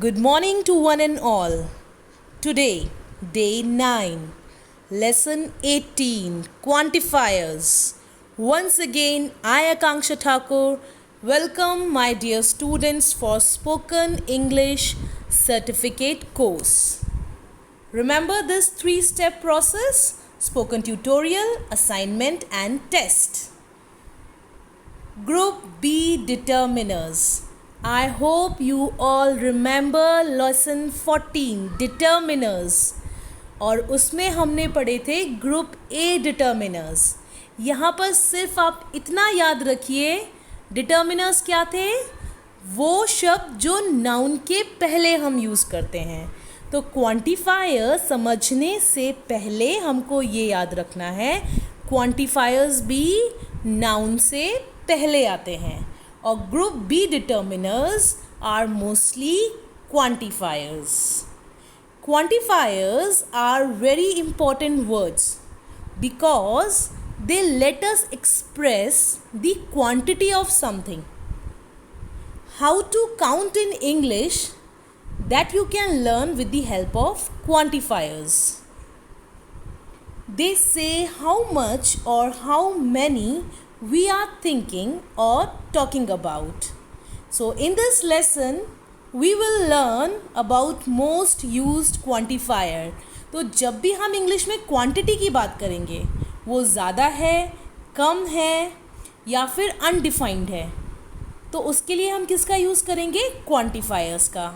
Good morning to one and all. Today, day 9, lesson 18, quantifiers. Once again, I, Akanksha Thakur, welcome my dear students for Spoken English Certificate course. Remember this 3-step process: spoken tutorial, assignment, and test. Group B determiners. I hope you all remember lesson 14 determiners और उसमें हमने पढ़े थे group A determiners. यहाँ पर सिर्फ आप इतना याद रखिए, डिटर्मिनर्स क्या थे? वो शब्द जो नाउन के पहले हम यूज़ करते हैं. तो क्वांटिफायर समझने से पहले हमको ये याद रखना है, क्वांटिफायर्स भी नाउन से पहले आते हैं और group B determiners are mostly quantifiers. Quantifiers are very important words because they let us express the quantity of something. How to count in English, that you can learn with the help of quantifiers. They say how much or how many we are thinking or talking about. So in this lesson we will learn about most used quantifier. तो जब भी हम English में quantity की बात करेंगे, वो ज़्यादा है, कम है या फिर अनडिफाइंड है, तो उसके लिए हम किसका यूज़ करेंगे? क्वांटिफायर्स का.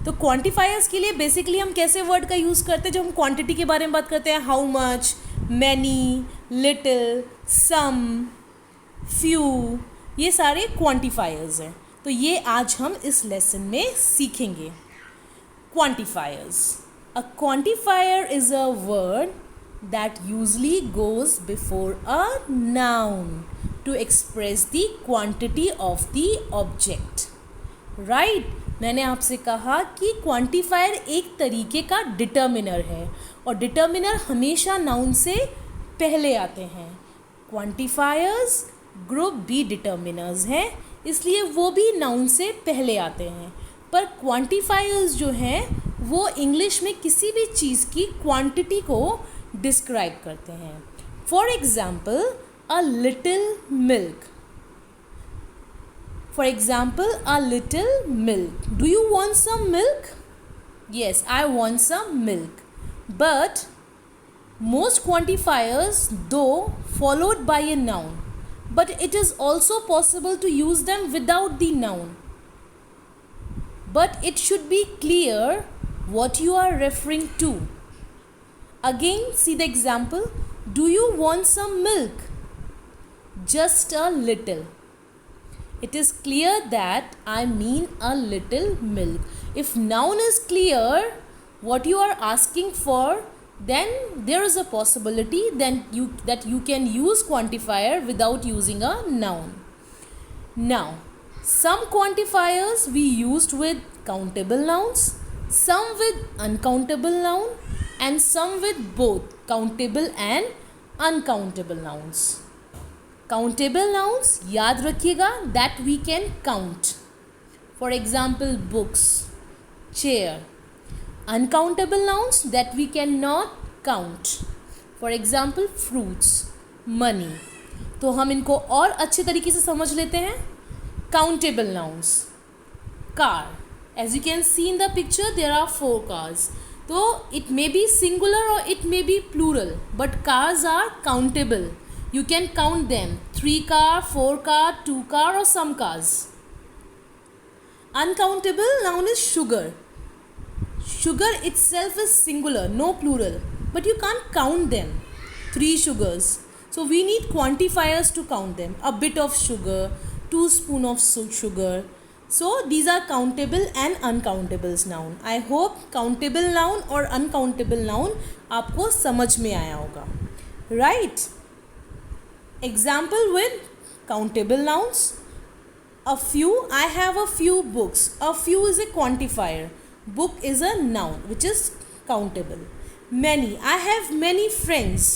तो क्वांटिफायर्स के लिए बेसिकली हम कैसे वर्ड का यूज़ करते हैं? जब हम क्वांटिटी के बारे में बात करते हैं, how much, many, little, some, few, ये सारे क्वांटिफायर्स हैं. तो ये आज हम इस लेसन में सीखेंगे. Quantifiers. A quantifier is a word that usually goes before a noun to express the quantity of the object. Right, मैंने आपसे कहा कि क्वांटिफायर एक तरीके का डिटर्मिनर है और डिटर्मिनर हमेशा नाउन से पहले आते हैं. क्वांटिफायर्स ग्रुप बी डिटर्मिनर्स हैं, इसलिए वो भी नाउन से पहले आते हैं. पर क्वांटिफायर्स जो हैं वो इंग्लिश में किसी भी चीज़ की क्वांटिटी को डिस्क्राइब करते हैं. For example, a little milk. For example, a little milk. Do you want some milk? Yes, I want some milk. But most quantifiers, though followed by a noun, but it is also possible to use them without the noun. But it should be clear what you are referring to. Again, see the example. Do you want some milk? Just a little. It is clear that I mean a little milk. If noun is clear what you are asking for, then there is a possibility that you can use quantifier without using a noun. Now, some quantifiers we used with countable nouns, some with uncountable noun, and some with both countable and uncountable nouns. Countable nouns याद रखिएगा, that we can count. For example, books, chair. Uncountable nouns that we cannot count. For example, fruits, money. तो हम इनको और अच्छे तरीके से समझ लेते हैं. Countable nouns. Car. As you can see in the picture, there are 4 cars. तो it may be singular or it may be plural, but cars are countable. You can count them: 3 car, 4 car, 2 car, or some cars. Uncountable noun is sugar. Sugar itself is singular, no plural, but you can't count them. 3 sugars. So we need quantifiers to count them. A bit of sugar, 2 spoon of sugar. So these are countable and uncountables noun. I hope countable noun और uncountable noun आपको समझ में आया होगा. Right? Example with countable nouns. A few. I have a few books. A few is a quantifier. Book is a noun which is countable. Many. I have many friends.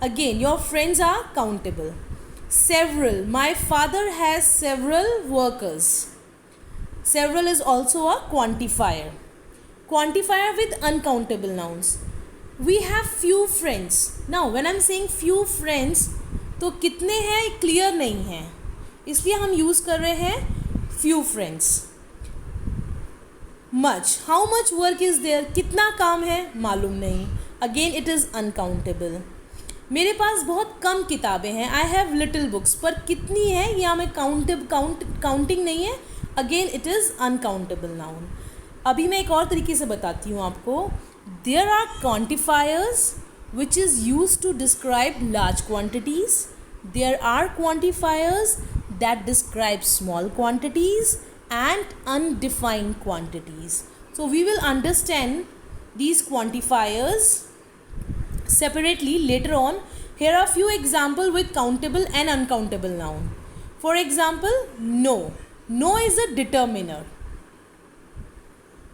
Again, your friends are countable. Several. My father has several workers. Several is also a quantifier. Quantifier with uncountable nouns. We have few friends. Now when I'm saying few friends, तो कितने हैं clear नहीं है, इसलिए हम use कर रहे हैं few friends. Much, how much work is there, कितना काम है मालूम नहीं, again it is uncountable. मेरे पास बहुत कम किताबें हैं, I have little books, पर कितनी है यहाँ में काउंटिंग नहीं है, again it is uncountable noun. अभी मैं एक और तरीके से बताती हूँ आपको. There are quantifiers which is used to describe large quantities. There are quantifiers that describe small quantities and undefined quantities. So we will understand these quantifiers separately later on. Here are few examples with countable and uncountable noun. For example, no. No is a determiner.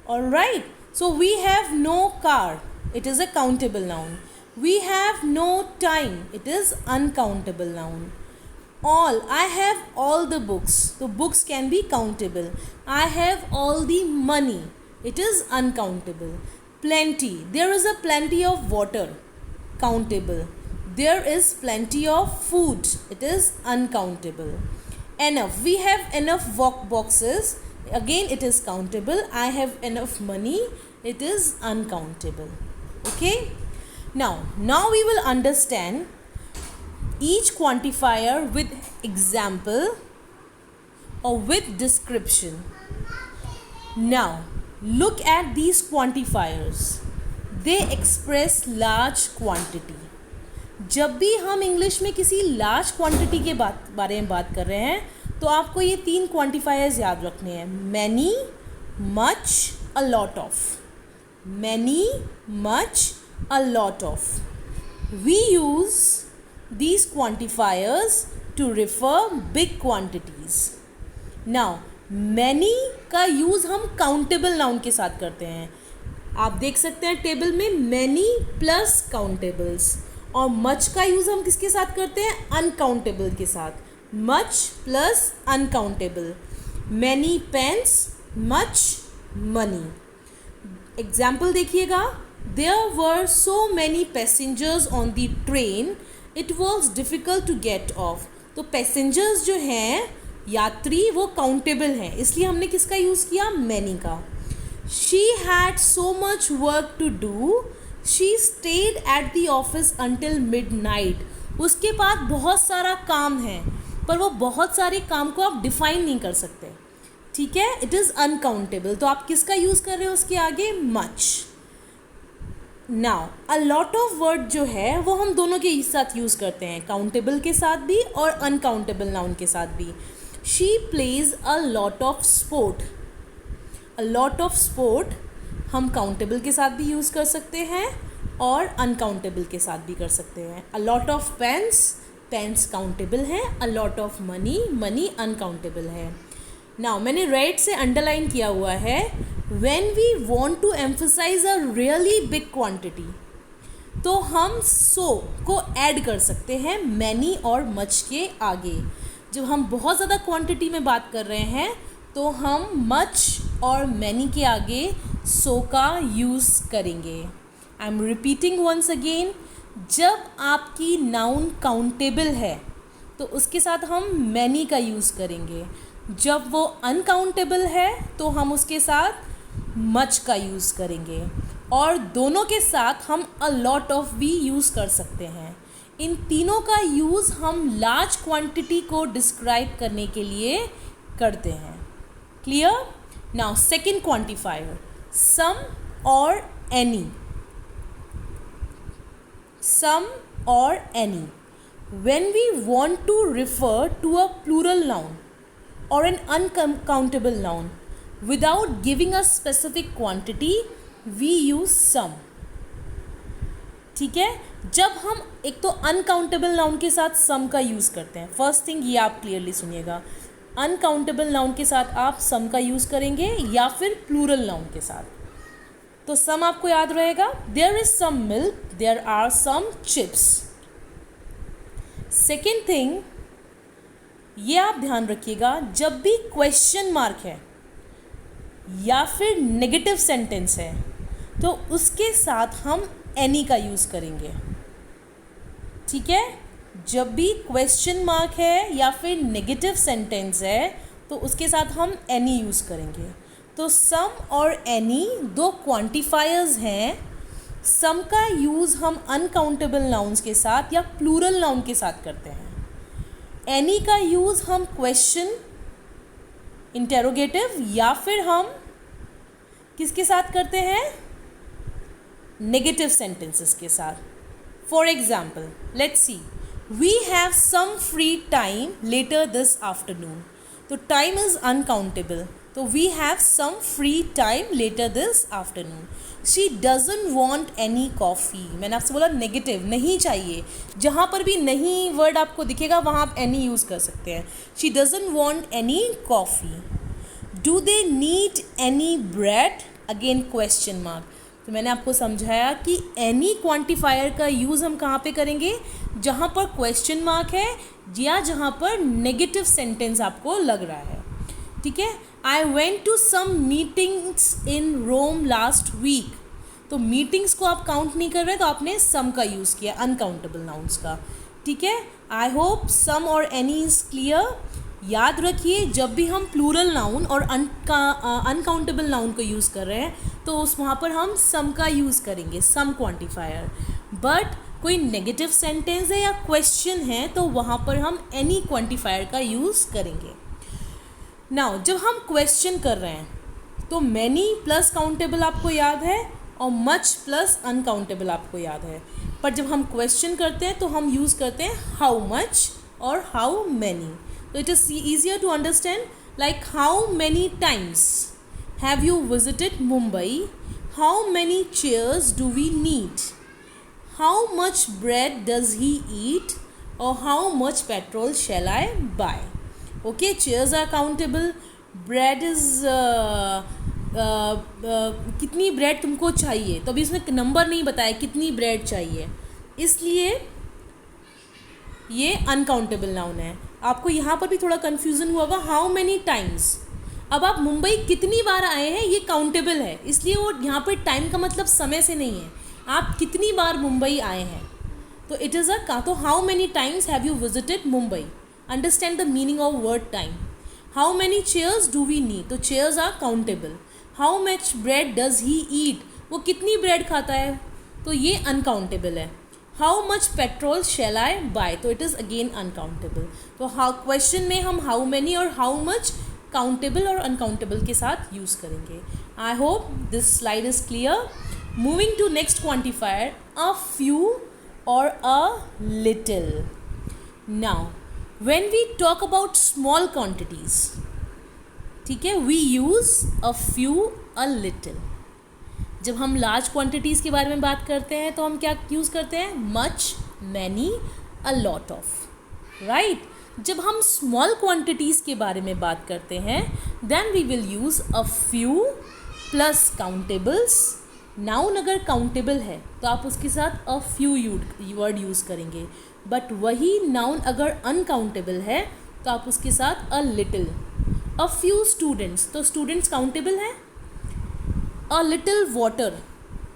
Alright, so we have no car, it is a countable noun. We have no time, it is uncountable noun. All, I have all the books, so books can be countable. I have all the money, it is uncountable. Plenty, there is a plenty of water, countable. There is plenty of food, it is uncountable. Enough, we have enough boxes, again it is countable. I have enough money, it is uncountable. Okay, now we will understand each quantifier with example or with description. Now look at these quantifiers, they express large quantity. जब भी हम English में किसी large quantity के बारे में बात कर रहे हैं तो आपको ये 3 क्वांटिफायर्स याद रखने हैं. Many, much, a lot of. Many, much, a lot of. We use these quantifiers to refer big quantities. Now many का यूज़ हम countable noun के साथ करते हैं. आप देख सकते हैं टेबल में many प्लस countables. और much का यूज़ हम किसके साथ करते हैं, uncountable के साथ. much plus uncountable. many pens, much money. Example देखिएगा. There were so many passengers on the train, it was difficult to get off. तो passengers जो हैं, यात्री, वो countable हैं, इसलिए हमने किसका यूज़ किया, many का. She had so much work to do, she stayed at the office until midnight. उसके पास बहुत सारा काम है, पर वो बहुत सारे काम को आप डिफाइन नहीं कर सकते. ठीक है, इट इज़ अनकाउंटेबल. तो आप किसका यूज़ कर रहे हो उसके आगे, much. Now a lot of word जो है वो हम दोनों के साथ यूज़ करते हैं, काउंटेबल के साथ भी और अनकाउंटेबल नाउन के साथ भी. She plays a lot of sport. A lot of sport हम काउंटेबल के साथ भी यूज़ कर सकते हैं और अनकाउंटेबल के साथ भी कर सकते हैं. A lot of pens, pens countable हैं. A lot of money, money uncountable है. नाउ मैंने रेड से अंडरलाइन किया हुआ है, when we want to emphasise a really big quantity, तो हम सो को ऐड कर सकते हैं मैनी और मच के आगे. जब हम बहुत ज़्यादा क्वांटिटी में बात कर रहे हैं तो हम मच और मैनी के आगे सो का यूज़ करेंगे. I am repeating once again, जब आपकी नाउन काउंटेबल है तो उसके साथ हम मैनी का यूज़ करेंगे. जब वो अनकाउंटेबल है तो हम उसके साथ मच का यूज़ करेंगे. और दोनों के साथ हम अ लॉट ऑफ भी यूज़ कर सकते हैं. इन तीनों का यूज़ हम लार्ज क्वांटिटी को डिस्क्राइब करने के लिए करते हैं. क्लियर? नाउ सेकेंड क्वांटिफायर, सम और एनी. सम और any. When we want to refer to a plural noun or an uncountable noun without giving a specific quantity, we use some. ठीक है, जब हम एक तो अनकाउंटेबल नाउन के साथ सम का यूज़ करते हैं. फर्स्ट थिंग ये आप क्लियरली सुनिएगा, अनकाउंटेबल नाउन के साथ आप सम का यूज़ करेंगे या फिर प्लूरल नाउन के साथ. तो सम आपको याद रहेगा, there is some milk, there are some chips. Second thing ये आप ध्यान रखिएगा, जब भी क्वेश्चन मार्क है या फिर नेगेटिव सेंटेंस है तो उसके साथ हम एनी का यूज़ करेंगे। ठीक है, जब भी क्वेश्चन मार्क है या फिर नेगेटिव सेंटेंस है तो उसके साथ हम एनी यूज़ करेंगे। तो सम और एनी दो क्वांटिफायर्स हैं। सम का यूज़ हम अनकाउंटेबल नाउन्स के साथ या प्लूरल नाउन के साथ करते हैं। एनी का यूज़ हम क्वेश्चन, इंटेरोगेटिव या फिर हम किसके साथ करते हैं, नेगेटिव सेंटेंसेस के साथ। For example let's see, we have some free time later this afternoon. तो टाइम इज़ अनकाउंटेबल, तो we have some free time later this afternoon. She doesn't want any coffee, मैंने आपसे बोला नेगेटिव, नहीं चाहिए। जहाँ पर भी नहीं वर्ड आपको दिखेगा वहाँ आप एनी यूज़ कर सकते हैं। She doesn't want any coffee. Do they need any bread, again question mark. तो मैंने आपको समझाया कि एनी क्वांटिफायर का यूज़ हम कहाँ पे करेंगे, जहाँ पर क्वेश्चन मार्क है या जहाँ पर नेगेटिव सेंटेंस आपको लग रहा है। ठीक है, I went to some meetings in Rome last week. तो मीटिंग्स को आप काउंट नहीं कर रहे तो आपने सम का यूज़ किया, अनकाउंटेबल नाउन्स का। ठीक है, आई होप सम और एनी इज़ क्लियर। याद रखिए, जब भी हम प्लूरल नाउन और अनकाउंटेबल नाउन को यूज़ कर रहे हैं तो उस वहाँ पर हम सम का यूज़ करेंगे, सम क्वांटिफायर। बट कोई नेगेटिव सेंटेंस है या क्वेश्चन है तो वहाँ पर हम एनी क्वांटिफायर का यूज़ करेंगे। नाउ जब हम क्वेश्चन कर रहे हैं तो मैनी प्लस काउंटेबल आपको याद है और मच प्लस अनकाउंटेबल आपको याद है। पर जब हम क्वेश्चन करते हैं तो हम यूज़ करते हैं हाउ मच और how many. So it is easier to understand, like how many times have you visited Mumbai? How many chairs do we need? How much bread does he eat? Or how much petrol shall I buy? Okay, chairs are countable. Bread is कितनी bread तुमको चाहिए, तो अभी इसमें number नहीं बताया कितनी bread चाहिए, इसलिए ये अनकाउंटेबल नाउन है। आपको यहाँ पर भी थोड़ा कन्फ्यूज़न हुआ होगा, हाउ मैनी टाइम्स। अब आप मुंबई कितनी बार आए हैं ये काउंटेबल है, इसलिए वो यहाँ पर टाइम का मतलब समय से नहीं है, आप कितनी बार मुंबई आए हैं। तो इट इज़ तो how many times have you visited Mumbai, understand the meaning of word time. How many chairs do we need, तो chairs are countable. How much bread does he eat, वो कितनी ब्रेड खाता है, तो ये अनकाउंटेबल है। How much petrol shall I buy, तो it is again uncountable. तो हाउ क्वेश्चन में हम हाउ मैनी और हाउ मच काउंटेबल और अनकाउंटेबल के साथ यूज़ करेंगे। I hope this slide is clear. Moving to next quantifier, a few और a little. Now when we talk about small quantities, ठीक है, we use a few, a little. जब हम large quantities के बारे में बात करते हैं तो हम क्या यूज़ करते हैं, much, many, a lot of, right. जब हम स्मॉल क्वांटिटीज़ के बारे में बात करते हैं then we will use a few plus countables. Noun अगर काउंटेबल है तो आप उसके साथ अ फ्यू वर्ड यूज़ करेंगे, बट वही नाउन अगर अनकाउंटेबल है तो आप उसके साथ a little. A few students, तो स्टूडेंट्स काउंटेबल हैं। A little water,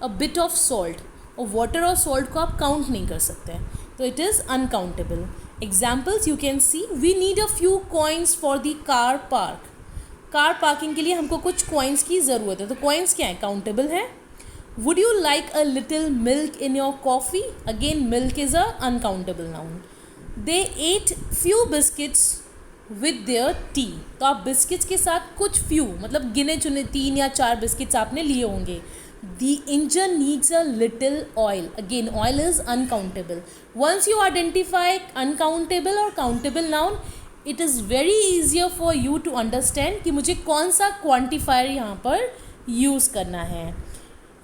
a bit of salt, और वाटर और सॉल्ट को आप काउंट नहीं कर सकते, तो it is uncountable. Examples you can see, we need a few coins for the car park. Car parking के लिए हमको कुछ कॉइन्स की ज़रूरत है, तो कॉइन्स क्या है, काउंटेबल है। Would you like a little milk in your coffee, again milk is a uncountable noun. They eight few biscuits with their T, तो आप बिस्किट्स के साथ कुछ फ्यू मतलब गिने चुने 3 या 4 बिस्किट्स आपने लिए होंगे। The engine needs a little oil, again oil is uncountable. Once you identify uncountable और countable noun, it is very easier for you to understand कि मुझे कौन सा क्वांटिफायर यहाँ पर यूज़ करना है।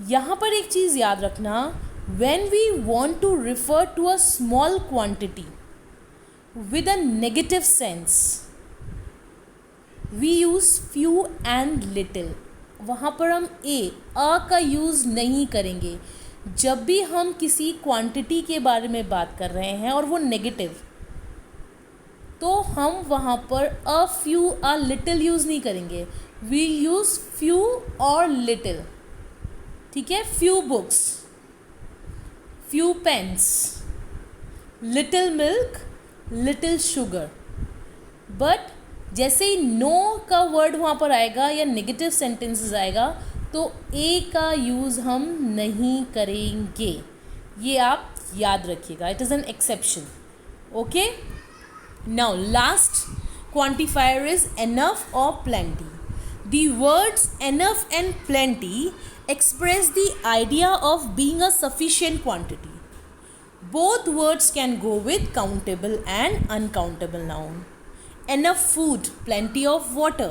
यहाँ पर एक चीज़ याद रखना, when we want to refer to a small quantity with a negative sense we use few and little। वहाँ पर हम अ का यूज़ नहीं करेंगे। जब भी हम किसी क्वांटिटी के बारे में बात कर रहे हैं और वो नेगेटिव, तो हम वहाँ पर अ फ्यू, अ लिटिल यूज़ नहीं करेंगे। we'll use few or little. ठीक है, few books, few pens, little milk, little sugar. But जैसे ही नो का वर्ड वहाँ पर आएगा या नेगेटिव सेंटेंसेस आएगा तो ए का यूज़ हम नहीं करेंगे, ये आप याद रखिएगा. It is an exception. Okay, now last quantifier is enough or plenty. The words enough and plenty express the idea of being a sufficient quantity. Both words can go with countable and uncountable noun. Enough food, plenty of water.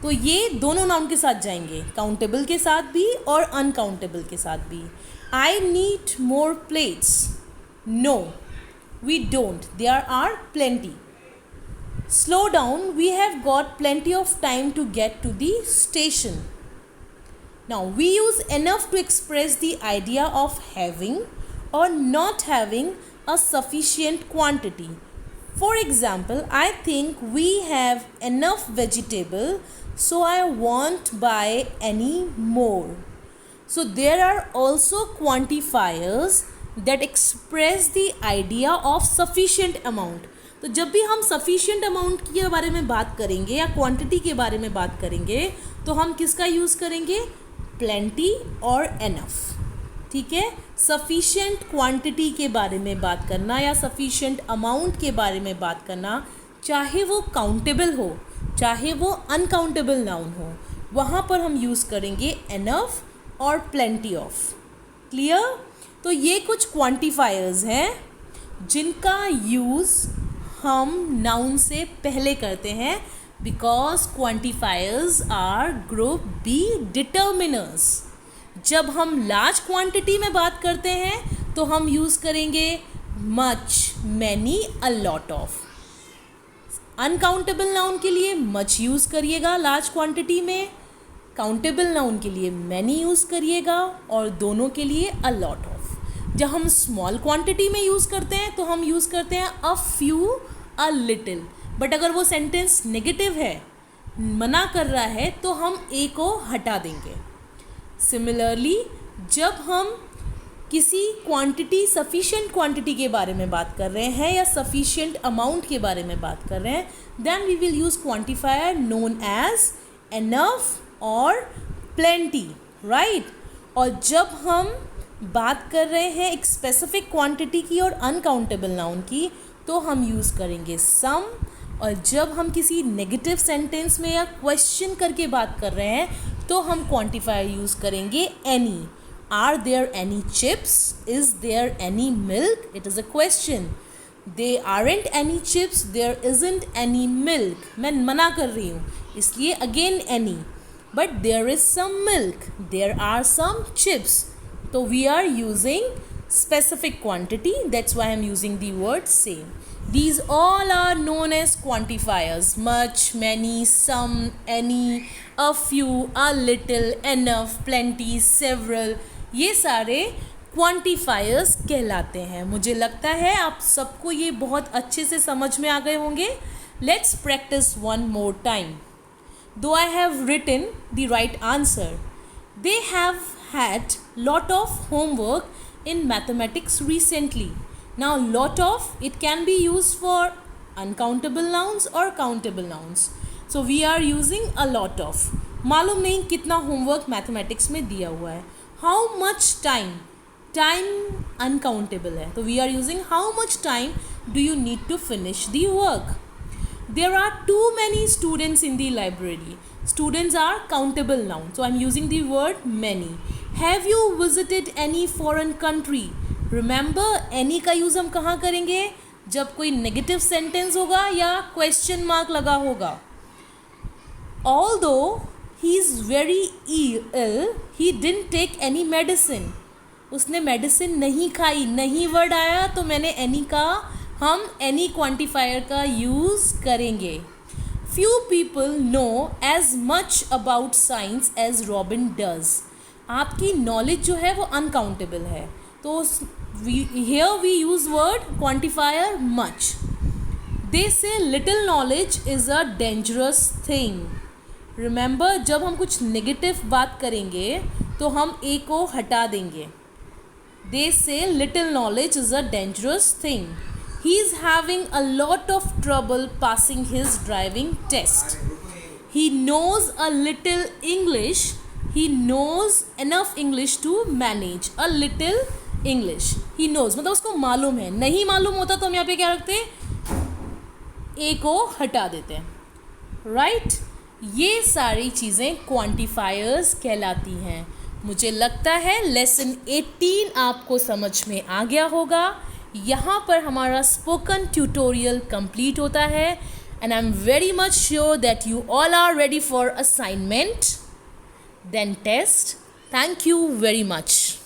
तो ये दोनों noun के साथ जाएंगे, countable के साथ भी और अनकाउंटेबल के साथ भी. I need more plates. No, we don't. There are plenty. Slow down, we have got plenty of time to get to the station. Now, we use enough to express the idea of having or not having a sufficient quantity. For example, I think we have enough vegetable, so I won't buy any more. So, there are also quantifiers that express the idea of sufficient amount. तो जब भी हम sufficient amount के बारे में बात करेंगे या क्वांटिटी के बारे में बात करेंगे तो हम किसका यूज़ करेंगे, प्लेंटी और एनफ. ठीक है, सफिशिएंट क्वांटिटी के बारे में बात करना या सफिशिएंट अमाउंट के बारे में बात करना, चाहे वो काउंटेबल हो चाहे वो अनकाउंटेबल नाउन हो, वहाँ पर हम यूज़ करेंगे एनफ और प्लेंटी ऑफ. क्लियर? तो ये कुछ क्वांटिफायर्स हैं जिनका यूज़ हम नाउन से पहले करते हैं, because quantifiers are group B determiners. जब हम लार्ज क्वांटिटी में बात करते हैं तो हम यूज़ करेंगे much, many, a lot of. Uncountable noun के लिए मच यूज़ करिएगा लार्ज क्वांटिटी में, काउंटेबल नाउन के लिए मैनी यूज़ करिएगा और दोनों के लिए अ लॉट ऑफ. जब हम स्मॉल क्वांटिटी में यूज़ करते हैं तो हम यूज़ करते हैं अ फ्यू, अ लिटिल. बट अगर वो सेंटेंस नेगेटिव है, मना कर रहा है, तो हम ए को हटा देंगे. सिमिलरली जब हम किसी क्वांटिटी, सफिशिएंट क्वांटिटी के बारे में बात कर रहे हैं या सफिशिएंट अमाउंट के बारे में बात कर रहे हैं, then we will use quantifier known as enough और प्लेंटी, राइट. और जब हम बात कर रहे हैं एक स्पेसिफिक क्वांटिटी की और अनकाउंटेबल नाउन की तो हम यूज़ करेंगे सम. और जब हम किसी नेगेटिव सेंटेंस में या क्वेश्चन करके बात कर रहे हैं तो हम क्वांटिफायर यूज़ करेंगे any. Are there any chips, is there any milk, it is a question. They aren't any chips, there isn't any milk. मैं मना कर रही हूँ इसलिए again any. But there is some milk, there are some chips. So we are using specific quantity, that's why I am using the word same. These all are known as quantifiers: much, many, some, any, a few, a little, enough, plenty, several. ये सारे quantifiers कहलाते हैं. मुझे लगता है आप सबको ये बहुत अच्छे से समझ में आ गए होंगे. Let's practice one more time. Though I have written the right answer, they have had lot of homework in mathematics recently. Now lot of, it can be used for uncountable nouns or countable nouns. So we are using a lot of. मालूम नहीं कितना homework mathematics में दिया हुआ है. How much time? Time uncountable है, तो we are using how much time do you need to finish the work. There are too many students in the library. Students are countable noun, so I am using the word many. Have you visited any foreign country? Remember, any का use हम कहाँ करेंगे, जब कोई negative sentence होगा या question mark लगा होगा. Although he is very ill, he didn't take any medicine. उसने मेडिसिन नहीं खाई, नहीं वर्ड आया तो मैंने any का, हम any क्वांटिफायर का यूज़ करेंगे. Few people know as much about science as Robin does. आपकी नॉलेज जो है वो अनकाउंटेबल है, तो here we use word quantifier much. They say little knowledge is a dangerous thing. Remember, जब हम कुछ नेगेटिव बात करेंगे तो हम ए को हटा देंगे. They say little knowledge is a dangerous thing. He is having a lot of trouble passing his driving test. He knows a little English. He knows enough English to manage. A little English. He knows मतलब उसको मालूम है. नहीं मालूम होता तो हम यहाँ पे क्या रखते हैं, ए को हटा देते हैं. राइट ये सारी चीज़ें क्वांटिफायर्स कहलाती हैं. मुझे लगता है लेसन 18 आपको समझ में आ गया होगा. यहाँ पर हमारा स्पोकन ट्यूटोरियल कंप्लीट होता है. And I am very much sure that you all are ready for assignment, then test. Thank you very much.